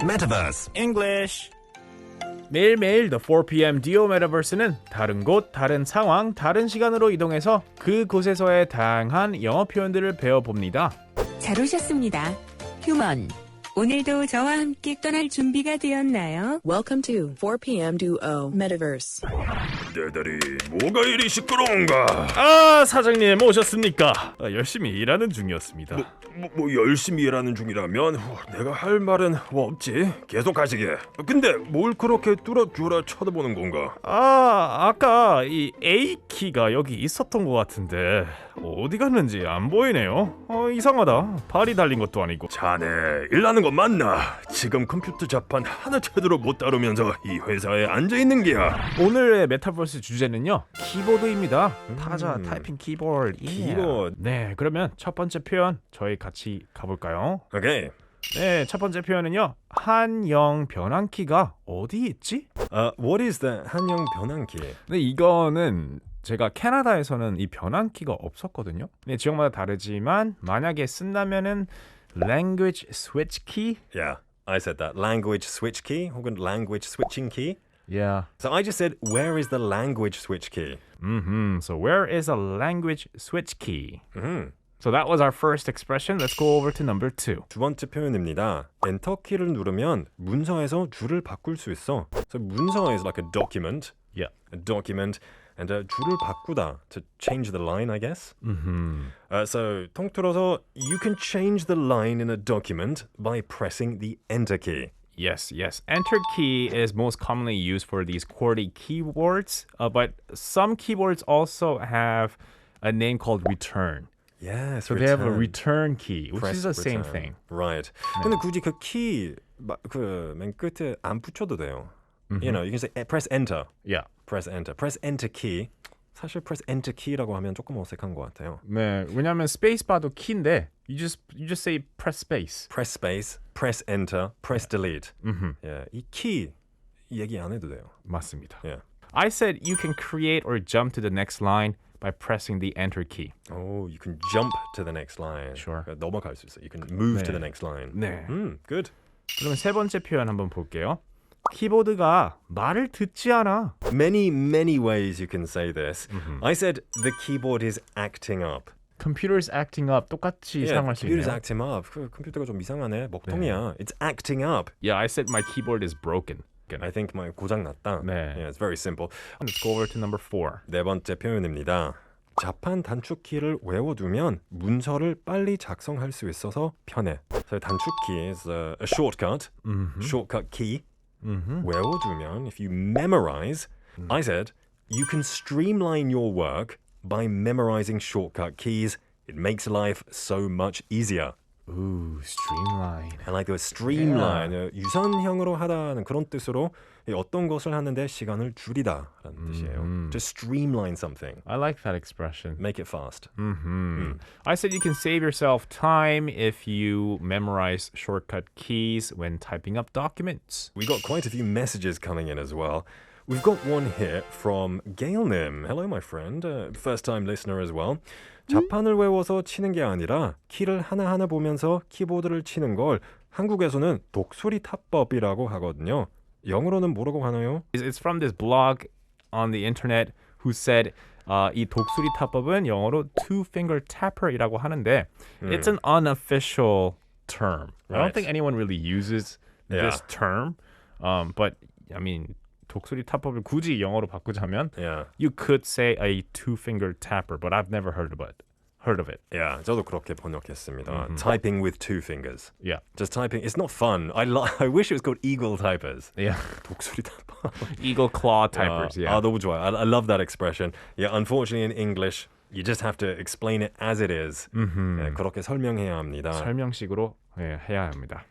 Metaverse English. 매일매일 The 4pm Duo Metaverse는 다른 곳, 다른 상황, 다른 시간으로 이동해서 그곳에서의 다양한 영어 표현들을 배워봅니다. 잘 오셨습니다. 휴먼. 오늘도 저와 함께 떠날 준비가 되었나요? Welcome to 4pm Duo Metaverse. 내 다리 뭐가 이리 시끄러운가? 아, 사장님 오셨습니까? 열심히 일하는 중이었습니다. 뭐 열심히 일하는 중이라면 내가 할 말은 없지. 계속 하시게. 근데 뭘 그렇게 뚫어주라 쳐다보는 건가? 아까 이 A키가 여기 있었던 것 같은데 어디 갔는지 안 보이네요. 이상하다. 발이 달린 것도 아니고. 자네 일하는 거 맞나? 지금 컴퓨터 자판 하나 제대로 못 다루면서 이 회사에 앉아있는 게야. 오늘의 메타버스 주제는요, 키보드입니다. 타자 타이핑 키보드. 키보드. 네, 그러면 첫 번째 표현 저희 같이 가볼까요? 오케이. 네, 첫 번째 표현은요, 한영 변환키가 어디 있지? What is the 한영 변환키? 네, 이거는 제가 캐나다에서는 이 변환키가 없었거든요. 네, 지역마다 다르지만 만약에 쓴다면은 language switch key. Yeah, I said that. Language switch key 혹은 language switching key. Yeah. So I just said, where is the language switch key? So where is a language switch key? So that was our first expression. Let's go over to number 2. 두 번째 표현입니다. 엔터 키를 누르면 문서에서 줄을 바꿀 수 있어. So 문서 is like a document. Yeah. A document. And 줄을 바꾸다. To change the line, I guess. So 통틀어서 you can change the line in a document by pressing the enter key. Yes. Enter key is most commonly used for these QWERTY keyboards, but some keyboards also have a name called return. Yes, So they have a return key, which is the same thing. Right. 근데 굳이 그 키 그 맨 끝에 안 붙여도 돼요. You know, you can say press enter. Yeah. Press enter. Press enter key. 사실 press enter key라고 하면 조금 어색한 것 같아요. 네, 왜냐하면 스페이스바도 키인데 you just say press space. Press space, press enter, press delete. Yeah, 이 키 얘기 안 해도 돼요. 맞습니다. Yeah. I said you can create or jump to the next line by pressing the enter key. Oh, you can jump to the next line. Sure. 넘어갈 수 있어. You can move 네. to the next line. 네. Good. 그러면 세 번째 표현 한번 볼게요. 키보드가 말을 듣지 않아. Many ways you can say this. I said the keyboard is acting up. Computer's acting up. 똑같이 사용할 수 computer's 있네요. acting up. 그 컴퓨터가 좀 이상하네. 먹통이야. It's acting up. Yeah, I said my keyboard is broken. I think my 고장 났다. 네. Yeah, it's very simple. Let's go over to number 4. 네 번째 표현입니다. 자판 단축키를 외워두면 문서를 빨리 작성할 수 있어서 편해. So 단축키 is a shortcut. Shortcut key. 외워두면, if you memorize, I said, you can streamline your work by memorizing shortcut keys. It makes life so much easier. Ooh, streamline. I like the streamline. 유선형으로 하다는 그런 뜻으로 어떤 것을 하는데 시간을 줄이다라는 뜻이에요. To streamline something. I like that expression. Make it fast. I said you can save yourself time if you memorize shortcut keys when typing up documents. We got quite a few messages coming in as well. We've got one here from Gail Nim. Hello, my friend. First-time listener as well. 자판을 외워서 치는 게 아니라 키를 하나하나 보면서 키보드를 치는 걸 한국에서는 독수리 타법이라고 하거든요. 영어로는 뭐라고 하나요? It's from this blog on the internet who said 이 독수리 타법은 영어로 two-finger tapper이라고 하는데 it's an unofficial term. I don't Right. think anyone really uses this term. But I mean, 독수리 타법을 굳이 영어로 바꾸자면 Yeah. you could say a two-finger tapper, but I've never heard of it. Yeah, 저도 그렇게 번역했습니다. Typing with two fingers. Yeah. Just typing. It's not fun. I wish it was called eagle typers. Yeah. 독수리 타법. Eagle claw typers. Yeah. 너무 좋아요. I love that expression. Yeah, unfortunately in English, you just have to explain it as it is. 네, 그렇게 설명해야 합니다. 설명식으로 해야 합니다.